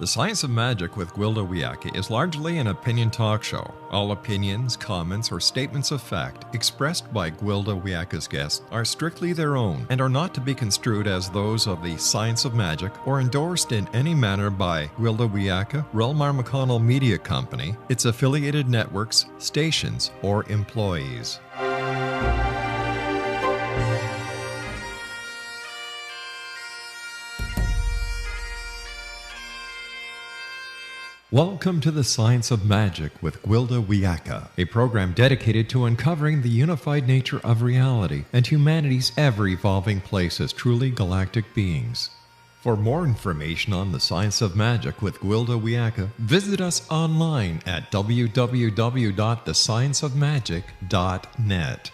Science of Magic with Gwilda Wiyaka is largely an opinion talk show. All opinions, comments, or statements of fact expressed by Gwilda Wiyaka's guests are strictly their own and are not to be construed as those of the Science of Magic or endorsed in any manner by Gwilda Wiyaka, Relmar McConnell Media Company, its affiliated networks, stations, or employees. Welcome to the Science of Magic with Gwilda Wiyaka, a program dedicated to uncovering the unified nature of reality and humanity's ever-evolving place as truly galactic beings. For more information on the Science of Magic with Gwilda Wiyaka, visit us online at www.thescienceofmagic.net.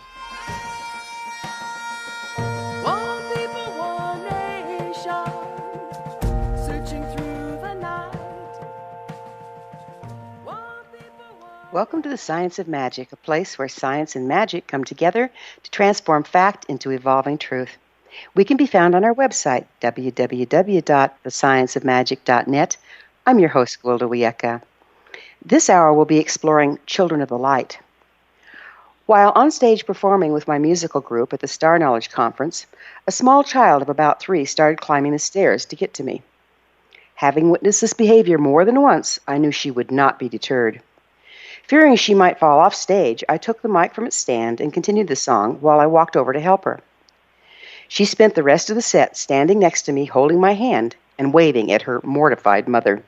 Welcome to the Science of Magic, a place where science and magic come together to transform fact into evolving truth. We can be found on our website, www.thescienceofmagic.net. I'm your host, Gwilda Wiyaka. This hour we'll be exploring Children of the Light. While on stage performing with my musical group at the Star Knowledge Conference, a small child of about 3 started climbing the stairs to get to me. Having witnessed this behavior more than once, I knew she would not be deterred. Fearing she might fall off stage, I took the mic from its stand and continued the song while I walked over to help her. She spent the rest of the set standing next to me, holding my hand and waving at her mortified mother.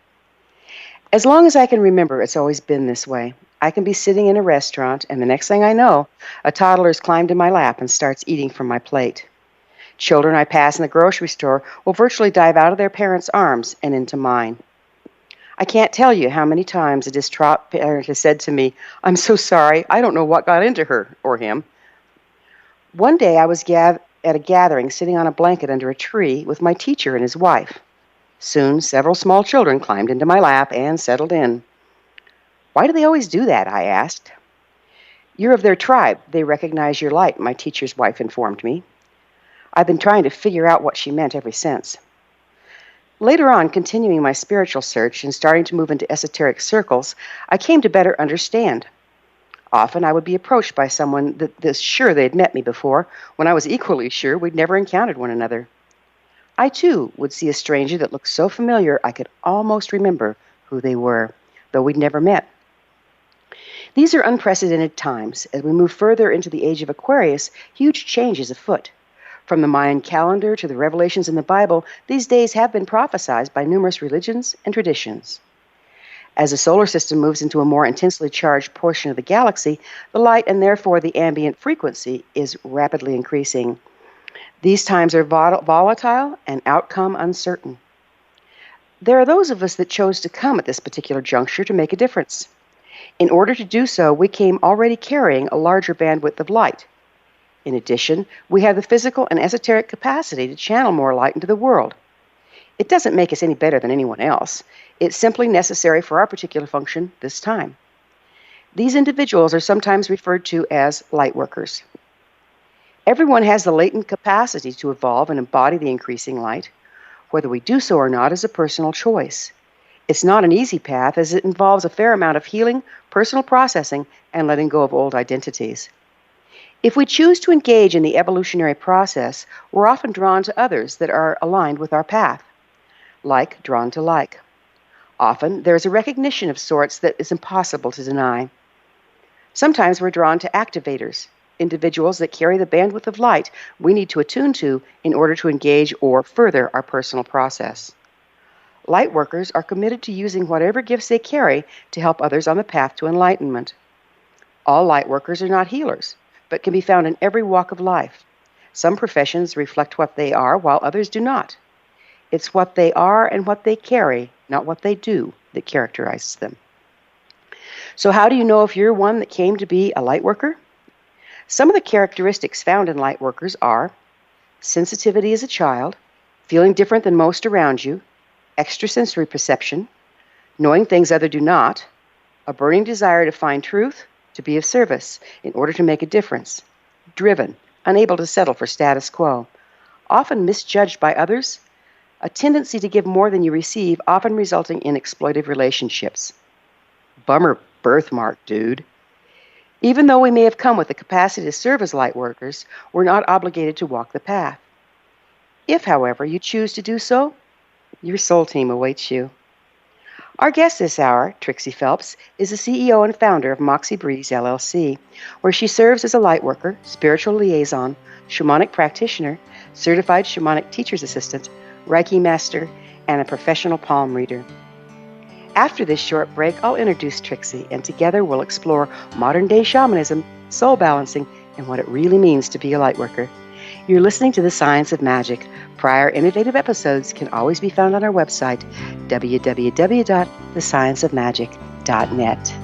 As long as I can remember, it's always been this way. I can be sitting in a restaurant, and the next thing I know, a toddler has climbed in my lap and starts eating from my plate. Children I pass in the grocery store will virtually dive out of their parents' arms and into mine. I can't tell you how many times a distraught parent has said to me, "I'm so sorry, I don't know what got into her," or him. One day I was at a gathering sitting on a blanket under a tree with my teacher and his wife. Soon several small children climbed into my lap and settled in. "Why do they always do that?" I asked. "You're of their tribe. They recognize your light," my teacher's wife informed me. I've been trying to figure out what she meant ever since. Later on, continuing my spiritual search and starting to move into esoteric circles, I came to better understand. Often I would be approached by someone that was sure they'd met me before, when I was equally sure we'd never encountered one another. I, too, would see a stranger that looked so familiar I could almost remember who they were, though we'd never met. These are unprecedented times. As we move further into the age of Aquarius, huge change is afoot. From the Mayan calendar to the revelations in the Bible, these days have been prophesied by numerous religions and traditions. As the solar system moves into a more intensely charged portion of the galaxy, the light and therefore the ambient frequency is rapidly increasing. These times are volatile and outcome uncertain. There are those of us that chose to come at this particular juncture to make a difference. In order to do so, we came already carrying a larger bandwidth of light. In addition, we have the physical and esoteric capacity to channel more light into the world. It doesn't make us any better than anyone else. It's simply necessary for our particular function this time. These individuals are sometimes referred to as light workers. Everyone has the latent capacity to evolve and embody the increasing light. Whether we do so or not is a personal choice. It's not an easy path, as it involves a fair amount of healing, personal processing, and letting go of old identities. If we choose to engage in the evolutionary process, we're often drawn to others that are aligned with our path. Like drawn to like. Often, there is a recognition of sorts that is impossible to deny. Sometimes we're drawn to activators, individuals that carry the bandwidth of light we need to attune to in order to engage or further our personal process. Light workers are committed to using whatever gifts they carry to help others on the path to enlightenment. All light workers are not healers, but can be found in every walk of life. Some professions reflect what they are, while others do not. It's what they are and what they carry, not what they do, that characterizes them. So how do you know if you're one that came to be a light worker? Some of the characteristics found in light workers are sensitivity as a child, feeling different than most around you, extrasensory perception, knowing things others do not, a burning desire to find truth, to be of service in order to make a difference, driven, unable to settle for status quo, often misjudged by others, a tendency to give more than you receive, often resulting in exploitive relationships. Bummer birthmark, dude. Even though we may have come with the capacity to serve as light workers, we're not obligated to walk the path. If, however, you choose to do so, your soul team awaits you. Our guest this hour, Trixie Phelps, is the CEO and founder of Moxie Breeze, LLC, where she serves as a light worker, spiritual liaison, shamanic practitioner, certified shamanic teacher's assistant, Reiki Master, and a professional palm reader. After this short break, I'll introduce Trixie, and together we'll explore modern-day shamanism, soul balancing, and what it really means to be a light worker. You're listening to The Science of Magic. Prior innovative episodes can always be found on our website, www.thescienceofmagic.net.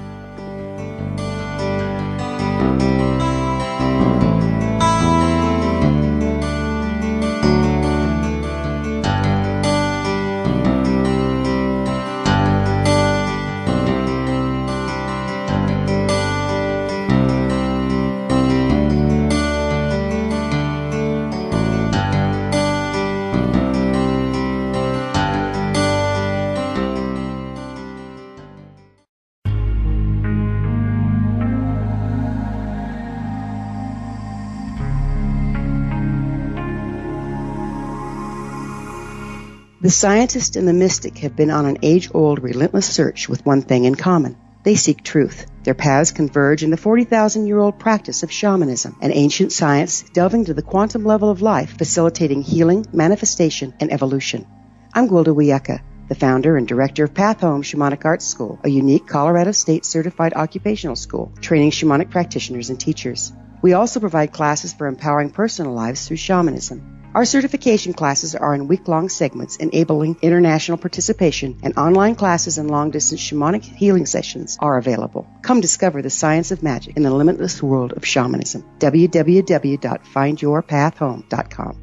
The scientist and the mystic have been on an age-old, relentless search with one thing in common. They seek truth. Their paths converge in the 40,000-year-old practice of shamanism, an ancient science delving to the quantum level of life, facilitating healing, manifestation, and evolution. I'm Gwilda Wiyaka, the founder and director of Path Home Shamanic Arts School, a unique Colorado State certified occupational school training shamanic practitioners and teachers. We also provide classes for empowering personal lives through shamanism. Our certification classes are in week-long segments enabling international participation, and online classes and long-distance shamanic healing sessions are available. Come discover the science of magic in the limitless world of shamanism. www.findyourpathhome.com.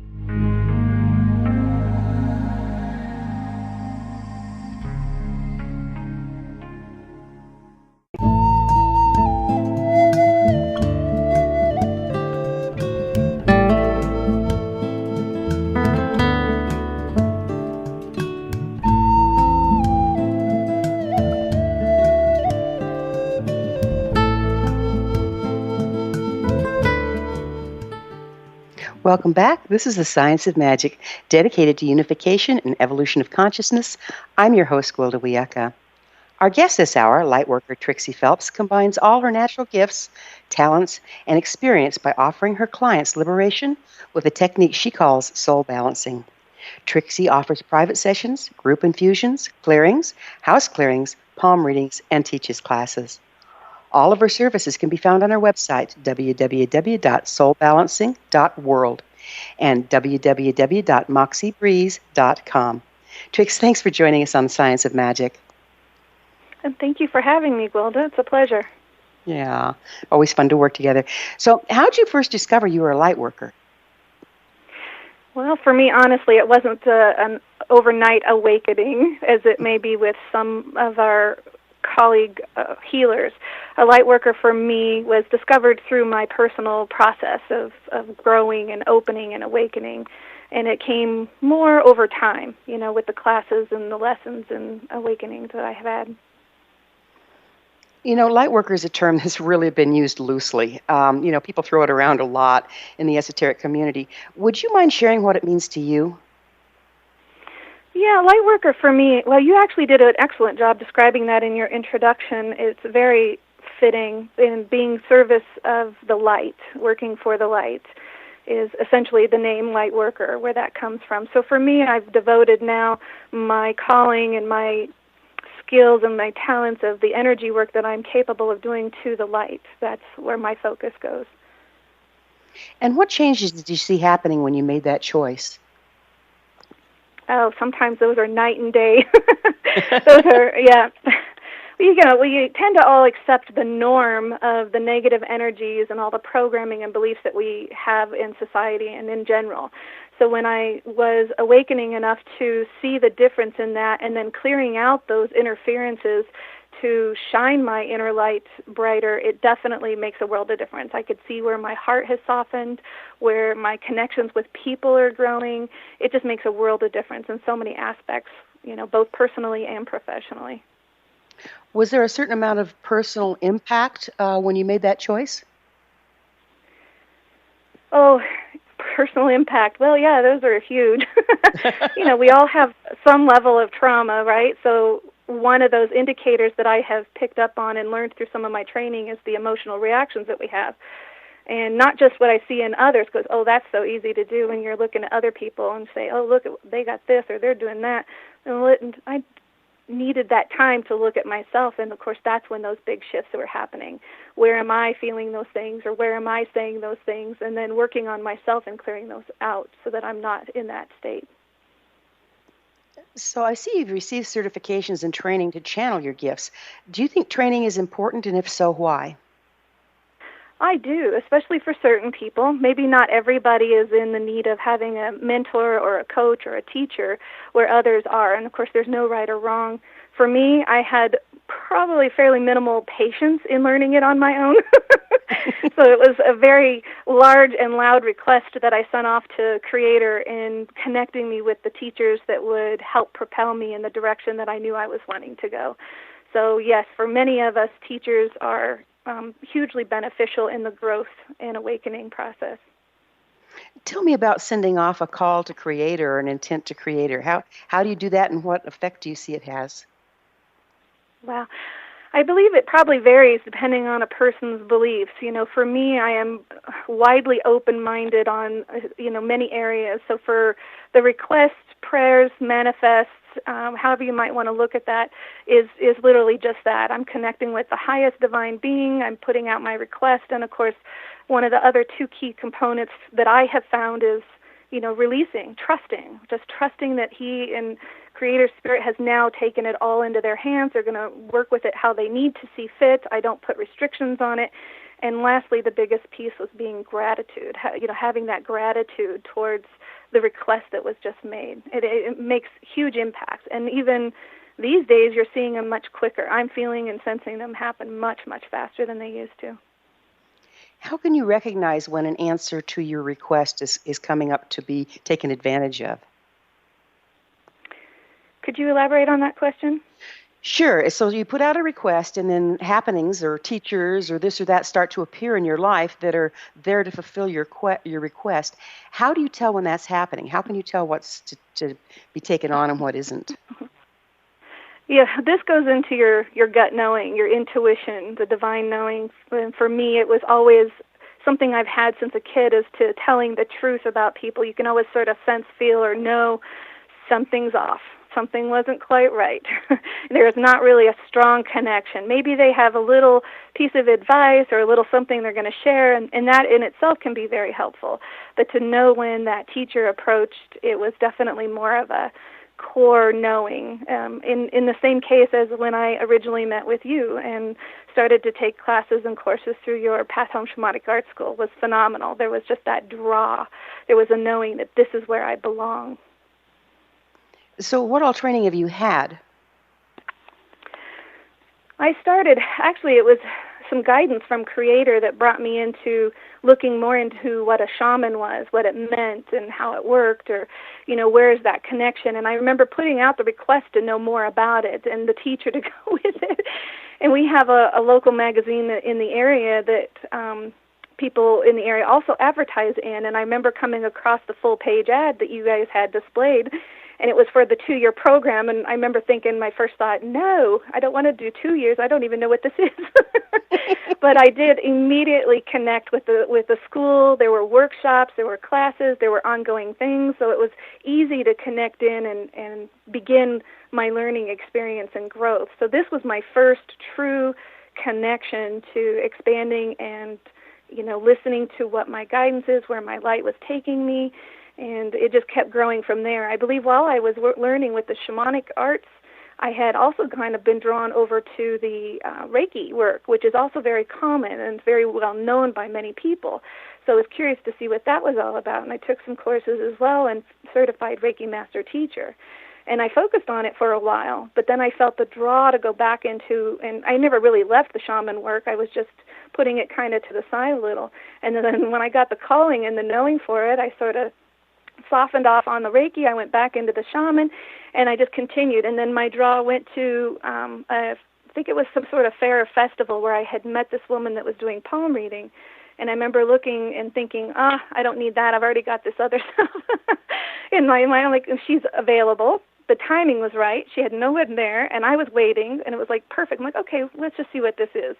Welcome back. This is The Science of Magic, dedicated to unification and evolution of consciousness. I'm your host, Gwilda Wiyaka. Our guest this hour, lightworker Trixie Phelps, combines all her natural gifts, talents, and experience by offering her clients liberation with a technique she calls soul balancing. Trixie offers private sessions, group infusions, clearings, house clearings, palm readings, and teaches classes. All of her services can be found on our website, www.soulbalancing.world and www.moxiebreeze.com. Trix, thanks for joining us on The Science of Magic. And thank you for having me, Gwilda. It's a pleasure. Yeah, always fun to work together. So how did you first discover you were a light worker? Well, for me, honestly, it wasn't an overnight awakening, as it may be with some of our colleague healers. A light worker for me was discovered through my personal process of growing and opening and awakening, and it came more over time, with the classes and the lessons and awakenings that I have had. Light worker is a term that's really been used loosely. People throw it around a lot in the esoteric community. Would you mind sharing what it means to you? Yeah, light worker for me, well, you actually did an excellent job describing that in your introduction. It's very fitting in being service of the light, working for the light, is essentially the name light worker, where that comes from. So for me, I've devoted now my calling and my skills and my talents of the energy work that I'm capable of doing to the light. That's where my focus goes. And what changes did you see happening when you made that choice? Oh, sometimes those are night and day. Those are, yeah. We tend to all accept the norm of the negative energies and all the programming and beliefs that we have in society and in general. So when I was awakening enough to see the difference in that and then clearing out those interferences to shine my inner light brighter, it definitely makes a world of difference. I could see where my heart has softened, where my connections with people are growing. It just makes a world of difference in so many aspects, both personally and professionally. Was there a certain amount of personal impact when you made that choice? Oh, personal impact. Well, yeah, those are huge. We all have some level of trauma, right? So one of those indicators that I have picked up on and learned through some of my training is the emotional reactions that we have. And not just what I see in others, because, oh, that's so easy to do when you're looking at other people and say, oh, look, they got this or they're doing that. And I needed that time to look at myself, and of course that's when those big shifts were happening. Where am I feeling those things, or where am I saying those things, and then working on myself and clearing those out so that I'm not in that state. So I see you've received certifications and training to channel your gifts. Do you think training is important, and if so, why? I do, especially for certain people. Maybe not everybody is in the need of having a mentor or a coach or a teacher where others are. And, of course, there's no right or wrong. For me, I had probably fairly minimal patience in learning it on my own. So it was a very large and loud request that I sent off to Creator in connecting me with the teachers that would help propel me in the direction that I knew I was wanting to go. So, yes, for many of us, teachers are hugely beneficial in the growth and awakening process. Tell me about sending off a call to Creator or an intent to Creator. How do you do that, and what effect do you see it has? Well, I believe it probably varies depending on a person's beliefs. For me, I am widely open-minded on, many areas. So for the requests, prayers, manifests, however you might want to look at that, is literally just that. I'm connecting with the highest divine being. I'm putting out my request. And, of course, one of the other two key components that I have found is, releasing, just trusting that He and Creator Spirit has now taken it all into their hands. They're going to work with it how they need to see fit. I don't put restrictions on it. And lastly, the biggest piece was being gratitude, having that gratitude towards the request that was just made. It makes huge impacts. And even these days, you're seeing them much quicker. I'm feeling and sensing them happen much, much faster than they used to. How can you recognize when an answer to your request is coming up to be taken advantage of? Could you elaborate on that question? Sure. So you put out a request, and then happenings or teachers or this or that start to appear in your life that are there to fulfill your request. How do you tell when that's happening? How can you tell what's to be taken on and what isn't? Yeah, this goes into your gut knowing, your intuition, the divine knowing. And for me, it was always something I've had since a kid, is to telling the truth about people. You can always sort of sense, feel, or know something's off. Something wasn't quite right. There's not really a strong connection. Maybe they have a little piece of advice or a little something they're going to share, and that in itself can be very helpful. But to know when that teacher approached, it was definitely more of a core knowing. In the same case as when I originally met with you and started to take classes and courses through your Path Home Shamanic Art School, was phenomenal. There was just that draw. There was a knowing that this is where I belong. So what all training have you had? I started, actually it was some guidance from Creator that brought me into looking more into what a shaman was, what it meant and how it worked, or, where is that connection. And I remember putting out the request to know more about it and the teacher to go with it. And we have a local magazine in the area that people in the area also advertise in. And I remember coming across the full page ad that you guys had displayed, and it was for the 2-year program. And I remember thinking, my first thought, no, I don't want to do 2 years. I don't even know what this is. But I did immediately connect with the school. There were workshops, there were classes, there were ongoing things. So it was easy to connect in and begin my learning experience and growth. So this was my first true connection to expanding and, listening to what my guidance is, where my light was taking me. And it just kept growing from there. I believe while I was learning with the shamanic arts, I had also kind of been drawn over to the Reiki work, which is also very common and very well known by many people. So I was curious to see what that was all about, and I took some courses as well and certified Reiki Master teacher. And I focused on it for a while, but then I felt the draw to go back into, and I never really left the shaman work. I was just putting it kind of to the side a little. And then when I got the calling and the knowing for it, I sort of softened off on the Reiki. I went back into the shaman, and I just continued. And then my draw went to, I think it was some sort of fair or festival where I had met this woman that was doing palm reading. And I remember looking and thinking, I don't need that. I've already got this other stuff. In my mind, I'm like, she's available. The timing was right. She had no one there, and I was waiting, and it was like perfect. I'm like, okay, let's just see what this is.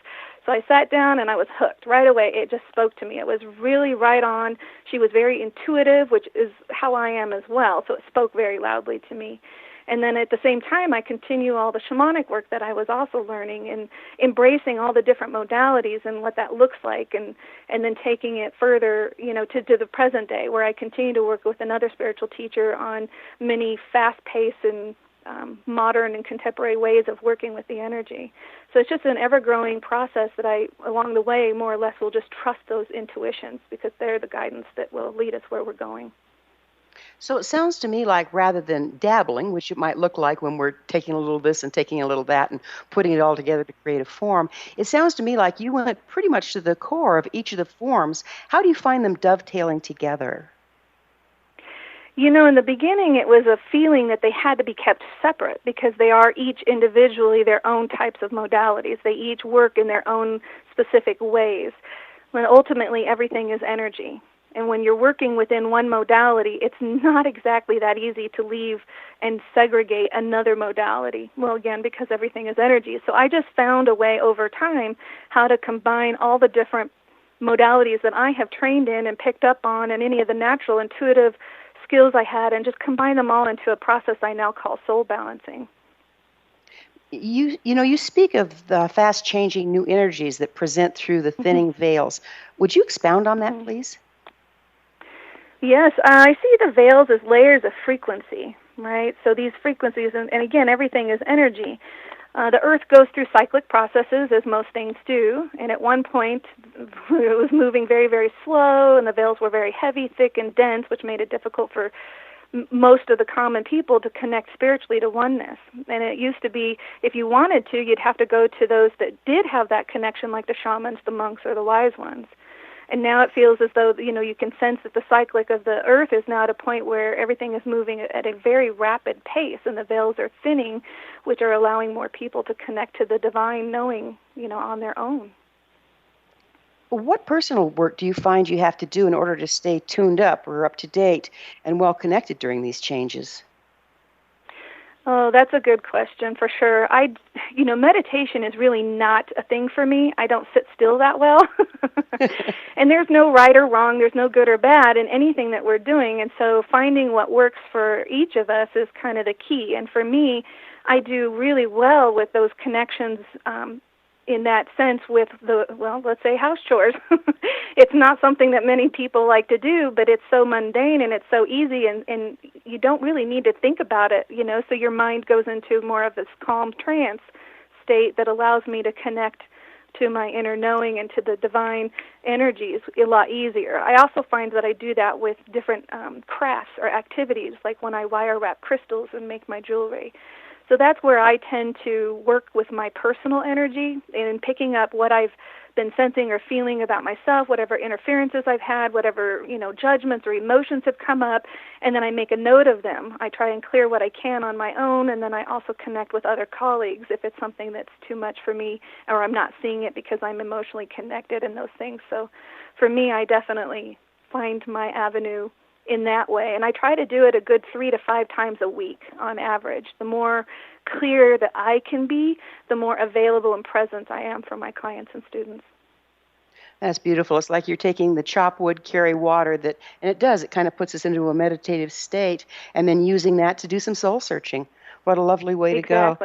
So I sat down, and I was hooked right away. It just spoke to me. It was really right on. She was very intuitive, which is how I am as well, so it spoke very loudly to me. And then at the same time, I continue all the shamanic work that I was also learning and embracing all the different modalities and what that looks like, and then taking it further, to the present day, where I continue to work with another spiritual teacher on many fast-paced and modern and contemporary ways of working with the energy. So it's just an ever-growing process that I, along the way, more or less will just trust those intuitions, because they're the guidance that will lead us where we're going. So it sounds to me like, rather than dabbling, which it might look like when we're taking a little this and taking a little that and putting it all together to create a form, it sounds to me like you went pretty much to the core of each of the forms. How do you find them dovetailing together? In the beginning, it was a feeling that they had to be kept separate, because they are each individually their own types of modalities. They each work in their own specific ways. When ultimately everything is energy. And when you're working within one modality, it's not exactly that easy to leave and segregate another modality. Well, again, because everything is energy. So I just found a way over time how to combine all the different modalities that I have trained in and picked up on, and any of the natural intuitive skills I had, and just combine them all into a process I now call soul balancing. You speak of the fast-changing new energies that present through the thinning veils. Would you expound on that, please? Yes, I see the veils as layers of frequency, right? So these frequencies, and again, everything is energy. The Earth goes through cyclic processes, as most things do, and at one point it was moving very, very slow, and the veils were very heavy, thick, and dense, which made it difficult for most of the common people to connect spiritually to oneness. And it used to be, if you wanted to, you'd have to go to those that did have that connection, like the shamans, the monks, or the wise ones. And now it feels as though, you can sense that the cyclic of the Earth is now at a point where everything is moving at a very rapid pace, and the veils are thinning, which are allowing more people to connect to the divine knowing, on their own. What personal work do you find you have to do in order to stay tuned up or up to date and well connected during these changes? Oh, that's a good question, for sure. Meditation is really not a thing for me. I don't sit still that well. And there's no right or wrong, there's no good or bad in anything that we're doing. And so finding what works for each of us is kind of the key. And for me, I do really well with those connections in that sense with let's say house chores. It's not something that many people like to do, but it's so mundane and it's so easy, and you don't really need to think about it, so your mind goes into more of this calm trance state that allows me to connect to my inner knowing and to the divine energies a lot easier. I also find that I do that with different crafts or activities, like when I wire wrap crystals and make my jewelry. So that's where I tend to work with my personal energy and picking up what I've been sensing or feeling about myself, whatever interferences I've had, whatever, judgments or emotions have come up, and then I make a note of them. I try and clear what I can on my own, and then I also connect with other colleagues if it's something that's too much for me or I'm not seeing it because I'm emotionally connected and those things. So for me, I definitely find my avenue in that way, and I try to do it a good 3 to 5 times a week on average. The more clear that I can be, the more available and present I am for my clients and students. That's beautiful. It's like you're taking the chop wood, carry water, and it kind of puts us into a meditative state, and then using that to do some soul searching. What a lovely way to go.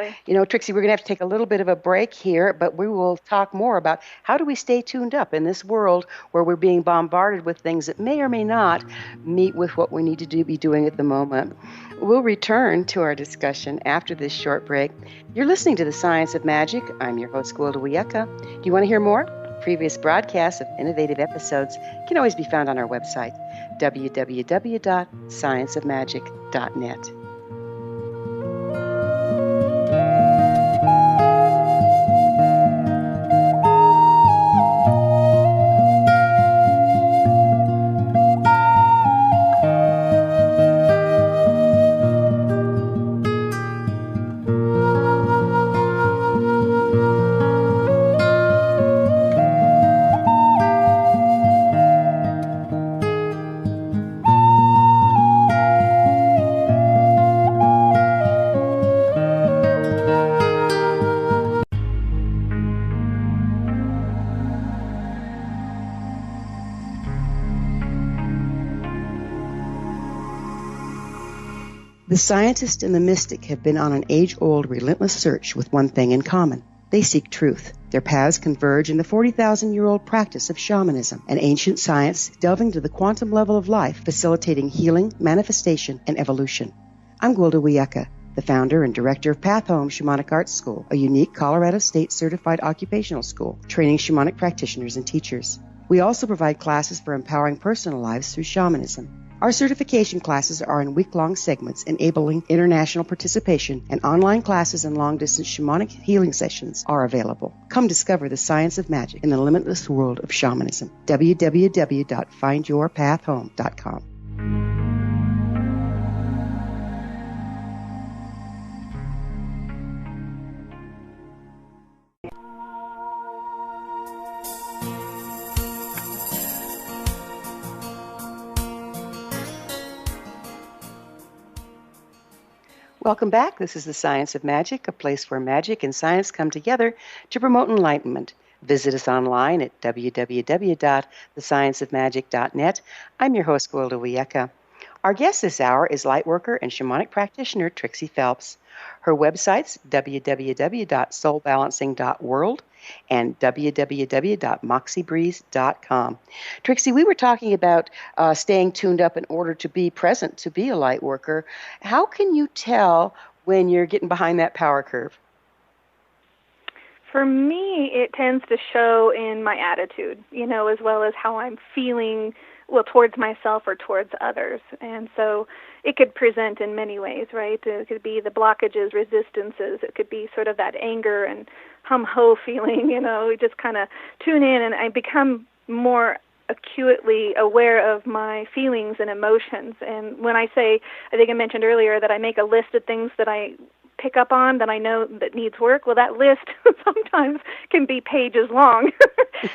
Trixie, we're going to have to take a little bit of a break here, but we will talk more about how do we stay tuned up in this world where we're being bombarded with things that may or may not meet with what we need to be doing at the moment. We'll return to our discussion after this short break. You're listening to The Science of Magic. I'm your host, Gwilda Wiyaka. Do you want to hear more? Previous broadcasts of innovative episodes can always be found on our website, www.scienceofmagic.net. The scientist and the mystic have been on an age-old, relentless search with one thing in common. They seek truth. Their paths converge in the 40,000-year-old practice of shamanism, an ancient science delving to the quantum level of life, facilitating healing, manifestation, and evolution. I'm Gwilda Wiyaka, the founder and director of Path Home Shamanic Arts School, a unique Colorado State certified occupational school training shamanic practitioners and teachers. We also provide classes for empowering personal lives through shamanism. Our certification classes are in week-long segments enabling international participation, and online classes and long-distance shamanic healing sessions are available. Come discover the science of magic in the limitless world of shamanism. www.findyourpathhome.com. Welcome back. This is The Science of Magic, a place where magic and science come together to promote enlightenment. Visit us online at www.thescienceofmagic.net. I'm your host, Gwilda Wiyaka. Our guest this hour is lightworker and shamanic practitioner Trixie Phelps. Her websites, www.soulbalancing.world and www.moxiebreeze.com. Trixie, we were talking about staying tuned up in order to be present, to be a light worker. How can you tell when you're getting behind that power curve? For me, it tends to show in my attitude, as well as how I'm feeling, towards myself or towards others. And so it could present in many ways, right? It could be the blockages, resistances. It could be sort of that anger and hum-ho feeling, we just kind of tune in, and I become more acutely aware of my feelings and emotions. And when I say, I think I mentioned earlier that I make a list of things that I pick up on that I know that needs work. Well, that list sometimes can be pages long.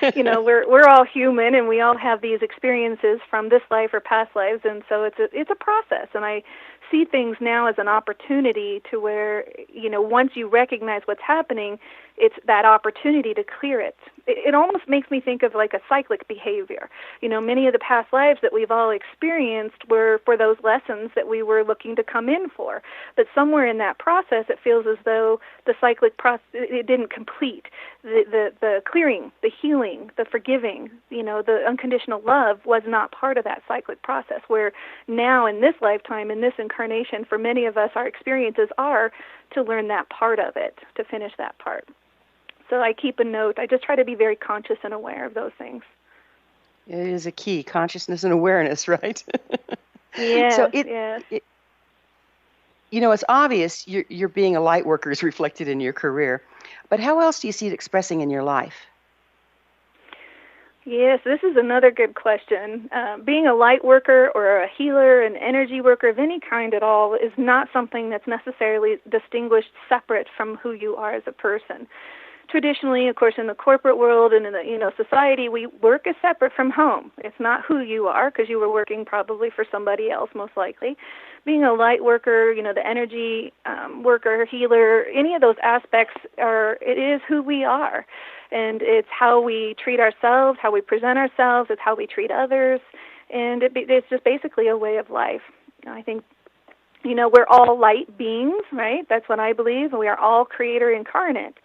We're all human, and we all have these experiences from this life or past lives, and so it's a process. And I see things now as an opportunity to where, once you recognize what's happening, it's that opportunity to clear it. It almost makes me think of like a cyclic behavior. Many of the past lives that we've all experienced were for those lessons that we were looking to come in for. But somewhere in that process, it feels as though the cyclic process, it didn't complete. The clearing, the healing, the forgiving, the unconditional love was not part of that cyclic process, where now in this lifetime, in this incarnation, for many of us, our experiences are to learn that part of it, to finish that part. So I keep a note. I just try to be very conscious and aware of those things. It is a key, consciousness and awareness, right? Yeah. So it's obvious you're being a light worker is reflected in your career, but how else do you see it expressing in your life? Yes, this is another good question. Being a light worker or a healer, an energy worker of any kind at all, is not something that's necessarily distinguished separate from who you are as a person. Traditionally, of course, in the corporate world and in the society, we work as separate from home. It's not who you are, because you were working probably for somebody else, most likely. Being a light worker, the energy worker, healer, any of those aspects it is who we are. And it's how we treat ourselves, how we present ourselves, it's how we treat others, and it's just basically a way of life. I think, we're all light beings, right? That's what I believe. We are all creator incarnate.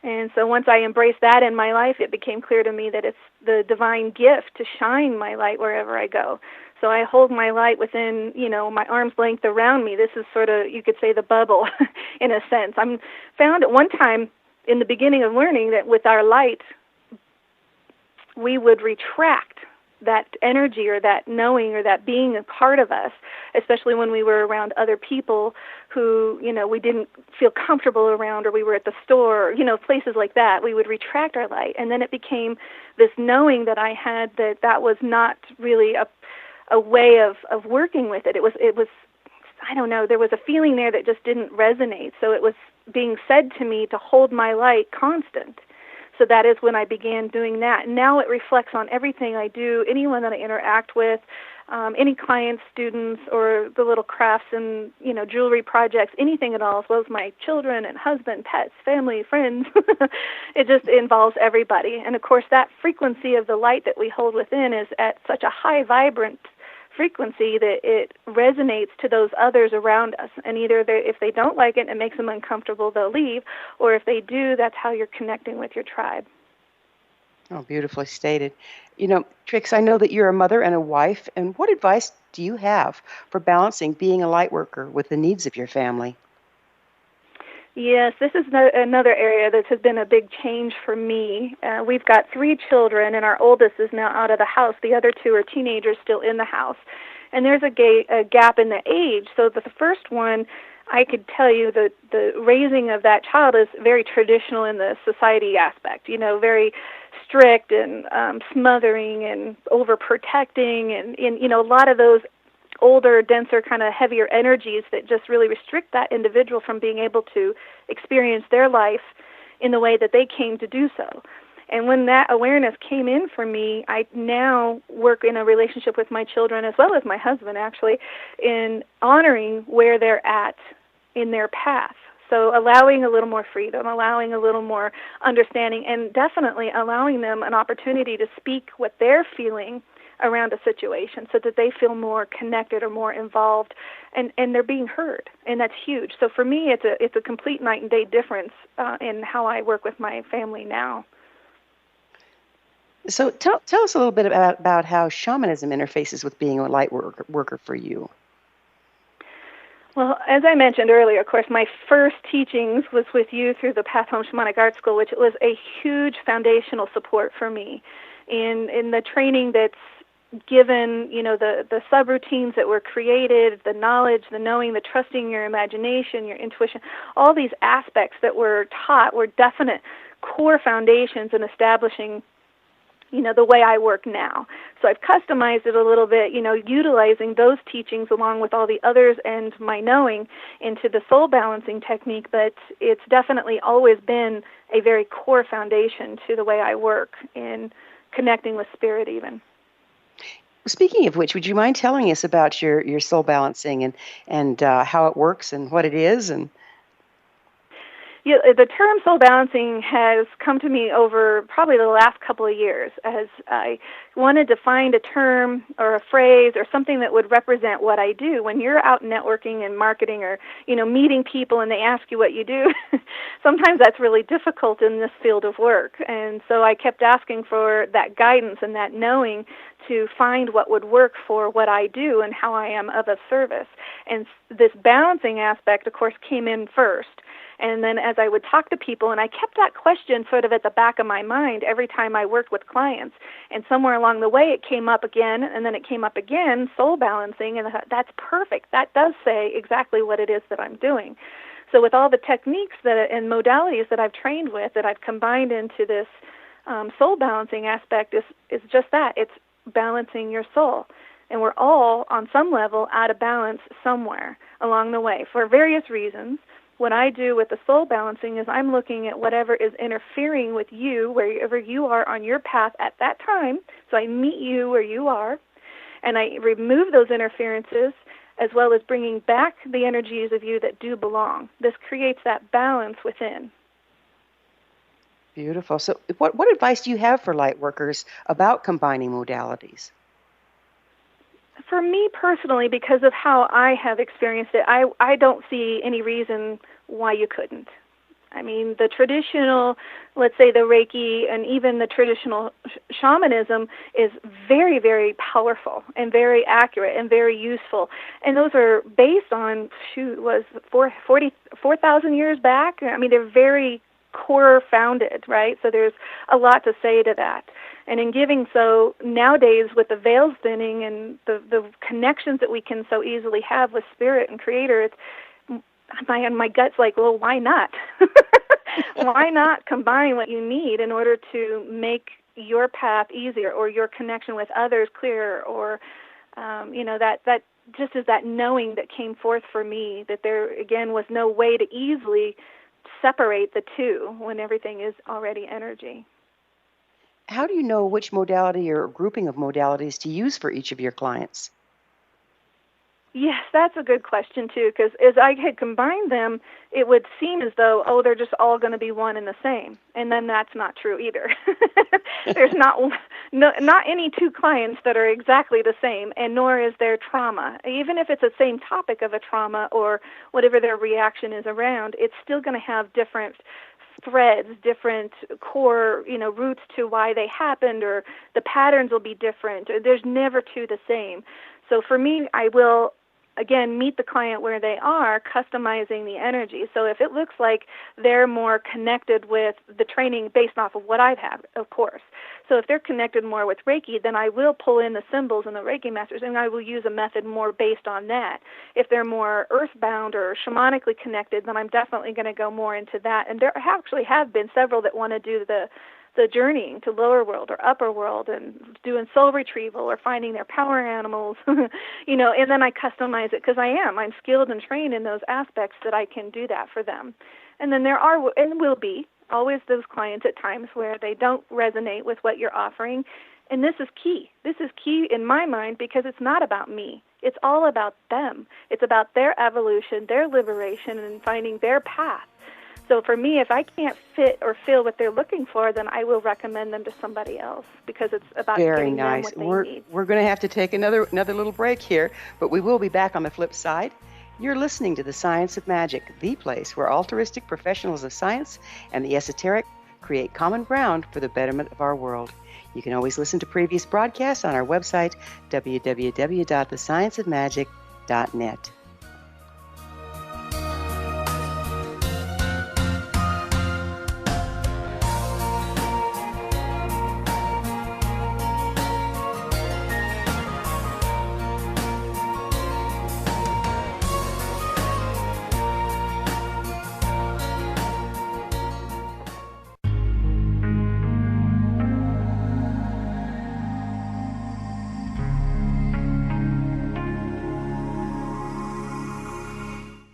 And so once I embraced that in my life, it became clear to me that it's the divine gift to shine my light wherever I go. So I hold my light within, my arm's length around me. This is sort of, you could say, the bubble in a sense. I'm found at one time in the beginning of learning that with our light, we would retract that energy or that knowing or that being a part of us, especially when we were around other people who, we didn't feel comfortable around, or we were at the store, places like that. We would retract our light. And then it became this knowing that I had that was not really a way of working with it. It was, I don't know, there was a feeling there that just didn't resonate. So it was being said to me to hold my light constant. So that is when I began doing that. Now it reflects on everything I do, anyone that I interact with, any clients, students, or the little crafts and, jewelry projects, anything at all, as well as my children and husband, pets, family, friends. It just involves everybody. And, of course, that frequency of the light that we hold within is at such a high, vibrant frequency that it resonates to those others around us. And either if they don't like it and it makes them uncomfortable, they'll leave, or if they do, that's how you're connecting with your tribe. Oh, beautifully stated. Trix, I know that you're a mother and a wife, and what advice do you have for balancing being a light worker with the needs of your family? Yes, this is another area that has been a big change for me. We've got 3 children, and our oldest is now out of the house. The other 2 are teenagers still in the house. And there's a gap in the age. So the first one, I could tell you that the raising of that child is very traditional in the society aspect, very strict and smothering and overprotecting and a lot of those older, denser, kind of heavier energies that just really restrict that individual from being able to experience their life in the way that they came to do so. And when that awareness came in for me, I now work in a relationship with my children, as well as my husband, actually, in honoring where they're at in their path. So allowing a little more freedom, allowing a little more understanding, and definitely allowing them an opportunity to speak what they're feeling around a situation so that they feel more connected or more involved, and they're being heard, and that's huge. So for me, it's a complete night and day difference in how I work with my family now. So tell us a little bit about how shamanism interfaces with being a light worker for you. Well, as I mentioned earlier, of course, my first teachings was with you through the Path Home Shamanic Art School, which was a huge foundational support for me in the training that's given, the subroutines that were created, the knowledge, the knowing, the trusting your imagination, your intuition, all these aspects that were taught were definite core foundations in establishing, the way I work now. So I've customized it a little bit, utilizing those teachings along with all the others and my knowing into the soul balancing technique, but it's definitely always been a very core foundation to the way I work in connecting with spirit even. Speaking of which, would you mind telling us about your soul balancing and how it works and what it is? And yeah, the term soul balancing has come to me over probably the last couple of years as I wanted to find a term or a phrase or something that would represent what I do. When you're out networking and marketing or, meeting people and they ask you what you do, sometimes that's really difficult in this field of work. And so I kept asking for that guidance and that knowing to find what would work for what I do and how I am of a service. And this balancing aspect, of course, came in first. And then as I would talk to people, and I kept that question sort of at the back of my mind every time I worked with clients, and somewhere along the way it came up again, and then it came up again, soul balancing, and I thought, that's perfect. That does say exactly what it is that I'm doing. So with all the techniques and modalities that I've trained with, that I've combined into this soul balancing aspect is just that. It's balancing your soul. And we're all, on some level, out of balance somewhere along the way for various reasons. What I do with the soul balancing is I'm looking at whatever is interfering with you, wherever you are on your path at that time. So I meet you where you are, and I remove those interferences, as well as bringing back the energies of you that do belong. This creates that balance within. Beautiful. So what advice do you have for light workers about combining modalities? For me personally, because of how I have experienced it, I don't see any reason why you couldn't. I mean, the traditional, let's say the Reiki and even the traditional shamanism is very, very powerful and very accurate and very useful. And those are based on, 4,000 years back? I mean, they're very core founded, right? So there's a lot to say to that. And in giving so, nowadays with the veils thinning and the connections that we can so easily have with spirit and creator, my gut's like, well, why not? Why not combine what you need in order to make your path easier or your connection with others clearer, or, that just is that knowing that came forth for me, that there, again, was no way to easily separate the two when everything is already energy. How do you know which modality or grouping of modalities to use for each of your clients? Yes, that's a good question, too, because as I had combined them, it would seem as though, they're just all going to be one and the same. And then that's not true either. There's not any two clients that are exactly the same, and nor is there trauma. Even if it's the same topic of a trauma or whatever their reaction is around, it's still going to have different threads, different core, roots to why they happened, or the patterns will be different. There's never two the same. So for me, I will, again, meet the client where they are, customizing the energy. So if it looks like they're more connected with the training based off of what I've had, of course. So if they're connected more with Reiki, then I will pull in the symbols and the Reiki Masters, and I will use a method more based on that. If they're more earthbound or shamanically connected, then I'm definitely going to go more into that. And there actually have been several that want to do the journeying to lower world or upper world and doing soul retrieval or finding their power animals, and then I customize it because I'm skilled and trained in those aspects that I can do that for them. And then there are, and will be, always those clients at times where they don't resonate with what you're offering. And this is key. This is key in my mind because it's not about me. It's all about them. It's about their evolution, their liberation, and finding their path. So for me, if I can't fit or feel what they're looking for, then I will recommend them to somebody else because it's about Very getting nice. them what they need. We're going to have to take another little break here, but we will be back on the flip side. You're listening to The Science of Magic, the place where altruistic professionals of science and the esoteric create common ground for the betterment of our world. You can always listen to previous broadcasts on our website, www.thescienceofmagic.net.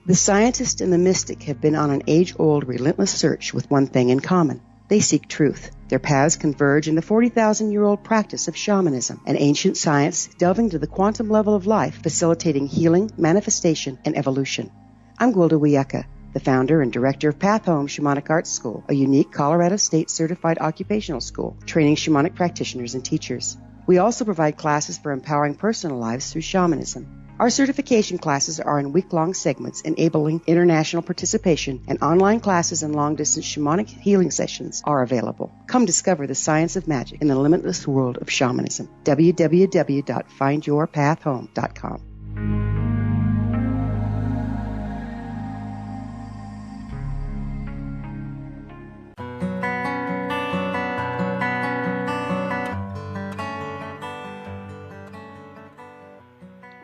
The scientist and the mystic have been on an age-old, relentless search with one thing in common. They seek truth. Their paths converge in the 40,000-year-old practice of shamanism, an ancient science delving to the quantum level of life, facilitating healing, manifestation, and evolution. I'm Gwilda Wiyaka, the founder and director of Path Home Shamanic Arts School, a unique Colorado State certified occupational school training shamanic practitioners and teachers. We also provide classes for empowering personal lives through shamanism. Our certification classes are in week-long segments enabling international participation, and online classes and long-distance shamanic healing sessions are available. Come discover the science of magic in the limitless world of shamanism. www.findyourpathhome.com.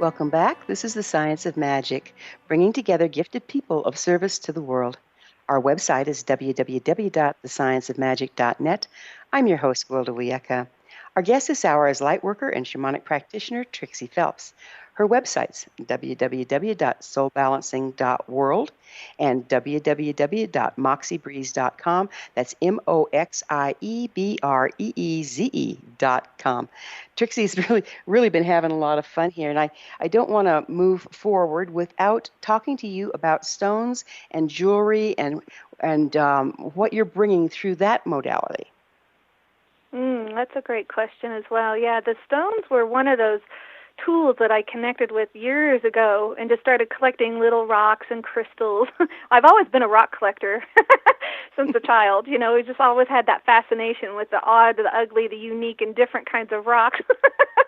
Welcome back. This is The Science of Magic, bringing together gifted people of service to the world. Our website is www.thescienceofmagic.net. I'm your host, Gwilda Wiyaka. Our guest this hour is lightworker and shamanic practitioner Trixie Phelps. Her websites, www.soulbalancing.world and www.moxiebreeze.com. That's MOXIEBREEZE.com. Trixie's really been having a lot of fun here, and I don't want to move forward without talking to you about stones and jewelry and what you're bringing through that modality. That's a great question as well. Yeah, the stones were one of those tools that I connected with years ago and just started collecting little rocks and crystals. I've always been a rock collector since a child. We just always had that fascination with the odd, the ugly, the unique, and different kinds of rocks.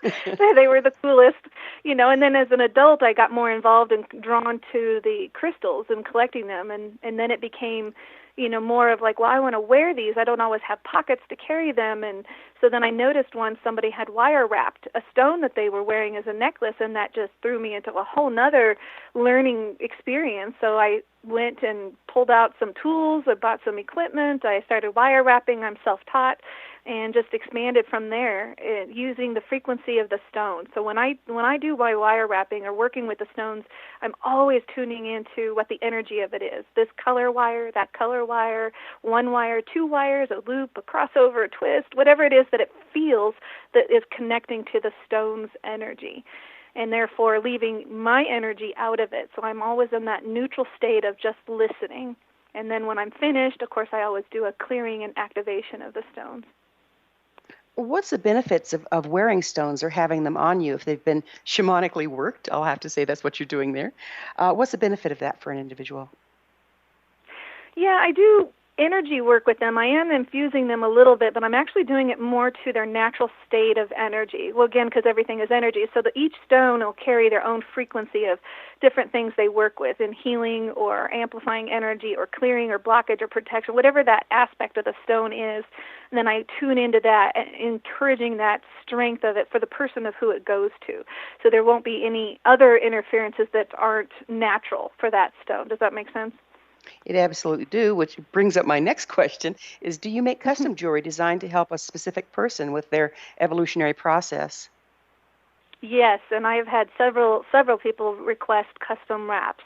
They were the coolest, and then as an adult I got more involved and drawn to the crystals and collecting them, and then it became more of like, well, I want to wear these. I don't always have pockets to carry them. And so then I noticed once somebody had wire wrapped a stone that they were wearing as a necklace, and that just threw me into a whole nother learning experience. So I went and pulled out some tools. I bought some equipment. I started wire wrapping. I'm self-taught, and just expanded from there using the frequency of the stone. So when I do my wire wrapping or working with the stones, I'm always tuning into what the energy of it is. This color wire, that color wire, one wire, two wires, a loop, a crossover, a twist, whatever it is that it feels that is connecting to the stone's energy. and therefore leaving my energy out of it. So I'm always in that neutral state of just listening. And then when I'm finished, of course, I always do a clearing and activation of the stones. What's the benefits of wearing stones or having them on you if they've been shamanically worked? I'll have to say that's what you're doing there. What's the benefit of that for an individual? Yeah, I do energy work with them. I am infusing them a little bit, but I'm actually doing it more to their natural state of energy. Well, again, because everything is energy, so that each stone will carry their own frequency of different things they work with in healing or amplifying energy or clearing or blockage or protection, whatever that aspect of the stone is. And then I tune into that, encouraging that strength of it for the person of who it goes to. So there won't be any other interferences that aren't natural for that stone. Does that make sense? It absolutely do, which brings up my next question is, do you make custom jewelry designed to help a specific person with their evolutionary process? Yes, and I have had several people request custom wraps.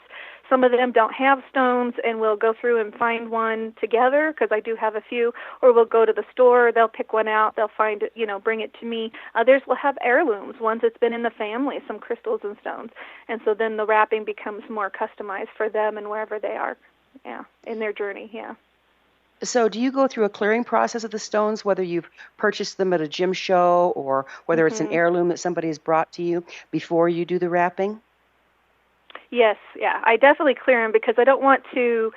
Some of them don't have stones, and we'll go through and find one together, because I do have a few, or we'll go to the store, they'll pick one out, they'll find it, bring it to me. Others will have heirlooms, ones that's been in the family, some crystals and stones. And so then the wrapping becomes more customized for them and wherever they are. Yeah, in their journey, yeah. So do you go through a clearing process of the stones, whether you've purchased them at a gym show or whether it's an heirloom that somebody has brought to you before you do the wrapping? Yes, yeah. I definitely clear them because I don't want to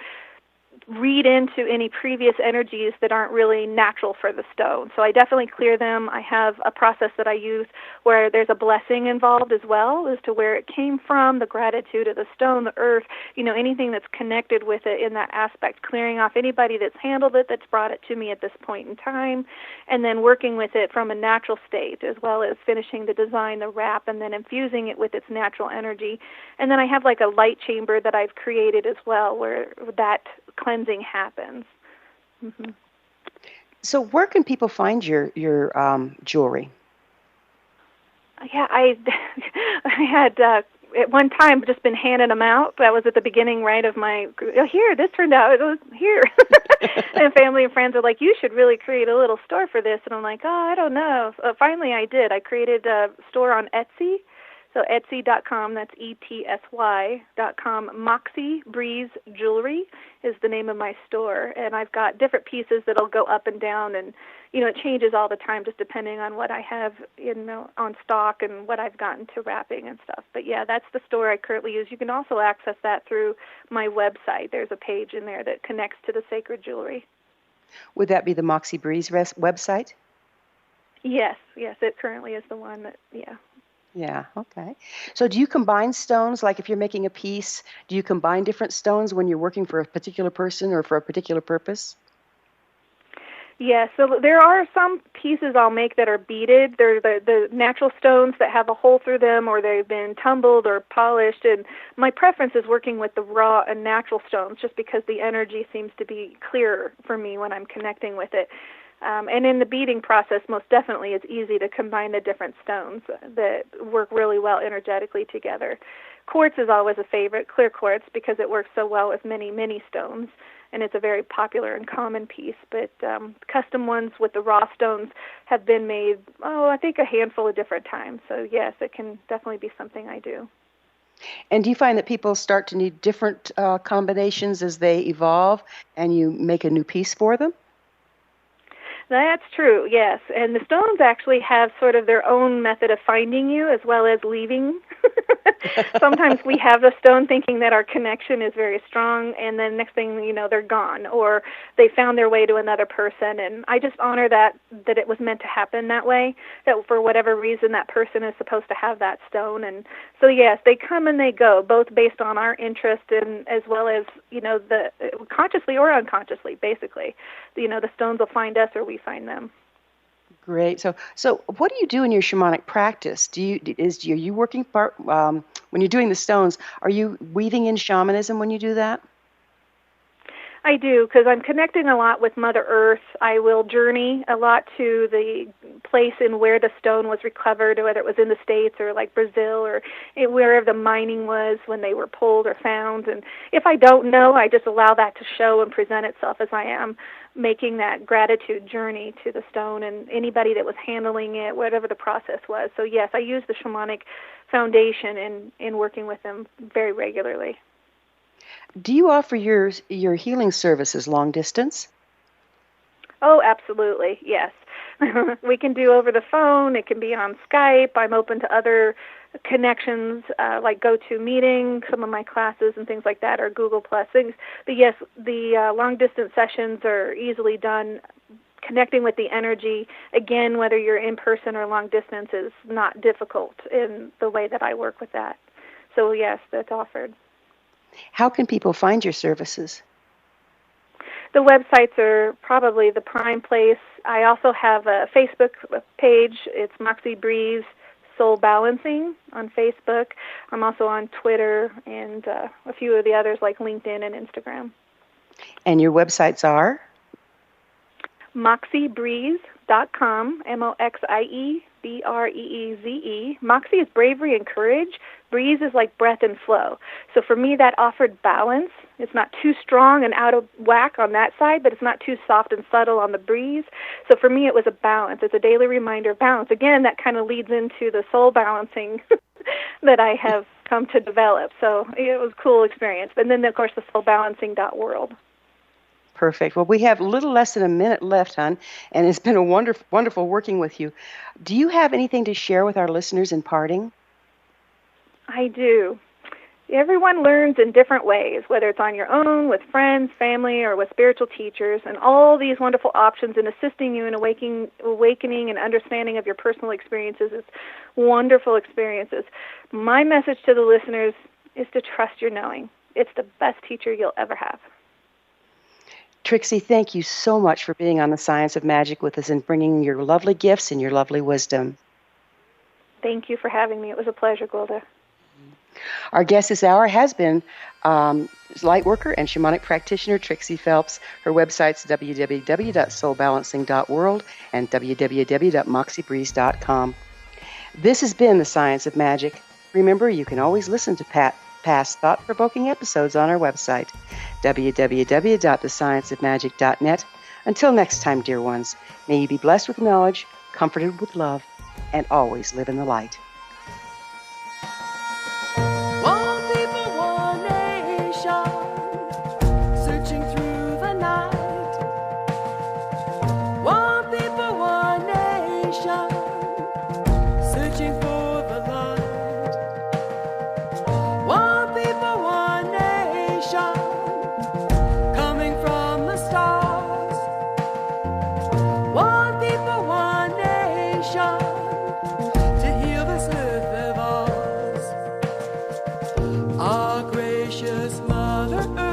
read into any previous energies that aren't really natural for the stone. So I definitely clear them. I have a process that I use where there's a blessing involved as well as to where it came from, the gratitude of the stone, the earth, anything that's connected with it in that aspect, clearing off anybody that's handled it, that's brought it to me at this point in time, and then working with it from a natural state as well as finishing the design, the wrap, and then infusing it with its natural energy. And then I have like a light chamber that I've created as well where that cleansing happens. Mm-hmm. So where can people find your jewelry? Yeah, I had at one time just been handing them out. That was at the beginning, right, of my, here, this turned out, it was here. And family and friends are like, you should really create a little store for this. And I'm like, I don't know. So finally I did. I created a store on Etsy. So Etsy.com, that's ETSY.com. Moxie Breeze Jewelry is the name of my store. And I've got different pieces that'll go up and down, and, it changes all the time just depending on what I have on stock and what I've gotten to wrapping and stuff. But, yeah, that's the store I currently use. You can also access that through my website. There's a page in there that connects to the sacred jewelry. Would that be the Moxie Breeze website? Yes, it currently is the one that, yeah. Yeah, okay. So do you combine stones, like if you're making a piece, do you combine different stones when you're working for a particular person or for a particular purpose? Yeah, so there are some pieces I'll make that are beaded. They're the natural stones that have a hole through them, or they've been tumbled or polished. And my preference is working with the raw and natural stones just because the energy seems to be clearer for me when I'm connecting with it. And in the beading process, most definitely, it's easy to combine the different stones that work really well energetically together. Quartz is always a favorite, clear quartz, because it works so well with many, many stones, and it's a very popular and common piece. But custom ones with the raw stones have been made, I think a handful of different times. So, yes, it can definitely be something I do. And do you find that people start to need different combinations as they evolve, and you make a new piece for them? That's true, yes. And the stones actually have sort of their own method of finding you as well as leaving. Sometimes we have a stone thinking that our connection is very strong, and then next thing you know, they're gone, or they found their way to another person. And I just honor that it was meant to happen that way, that for whatever reason that person is supposed to have that stone. And so, yes, they come and they go, both based on our interest and as well as, the consciously or unconsciously, basically. The stones will find us or we find them. Great. So what do you do in your shamanic practice? Are you working when you're doing the stones? Are you weaving in shamanism when you do that? I do, because I'm connecting a lot with Mother Earth. I will journey a lot to the place in where the stone was recovered, whether it was in the States or like Brazil or wherever the mining was when they were pulled or found. And if I don't know, I just allow that to show and present itself as I am making that gratitude journey to the stone and anybody that was handling it, whatever the process was. So yes, I use the Shamanic Foundation in working with them very regularly. Do you offer your healing services long distance? Oh, absolutely, yes. We can do over the phone. It can be on Skype. I'm open to other connections, like GoToMeeting, some of my classes and things like that, or Google Plus things. But yes, the long-distance sessions are easily done. Connecting with the energy, again, whether you're in person or long distance, is not difficult in the way that I work with that. So yes, that's offered. How can people find your services? The websites are probably the prime place. I also have a Facebook page. It's Moxie Breeze Soul Balancing on Facebook. I'm also on Twitter and a few of the others like LinkedIn and Instagram. And your websites are? MoxieBreeze.com, MoxieBreeze. Moxie is bravery and courage. Breeze is like breath and flow. So for me, that offered balance. It's not too strong and out of whack on that side, but it's not too soft and subtle on the breeze. So for me, it was a balance. It's a daily reminder of balance. Again, that kind of leads into the soul balancing that I have come to develop. So it was a cool experience. And then, of course, the soulbalancing.world. Perfect. Well, we have a little less than a minute left, hon, and it's been a wonderful working with you. Do you have anything to share with our listeners in parting? I do. Everyone learns in different ways, whether it's on your own, with friends, family, or with spiritual teachers, and all these wonderful options in assisting you in awakening and understanding of your personal experiences is wonderful experiences. My message to the listeners is to trust your knowing. It's the best teacher you'll ever have. Trixie, thank you so much for being on The Science of Magic with us and bringing your lovely gifts and your lovely wisdom. Thank you for having me. It was a pleasure, Gwilda. Our guest this hour has been lightworker and shamanic practitioner Trixie Phelps. Her website's www.soulbalancing.world and www.moxiebreeze.com. This has been The Science of Magic. Remember, you can always listen to past thought-provoking episodes on our website, www.thescienceofmagic.net. Until next time, dear ones, may you be blessed with knowledge, comforted with love, and always live in the light. Our gracious Mother Earth.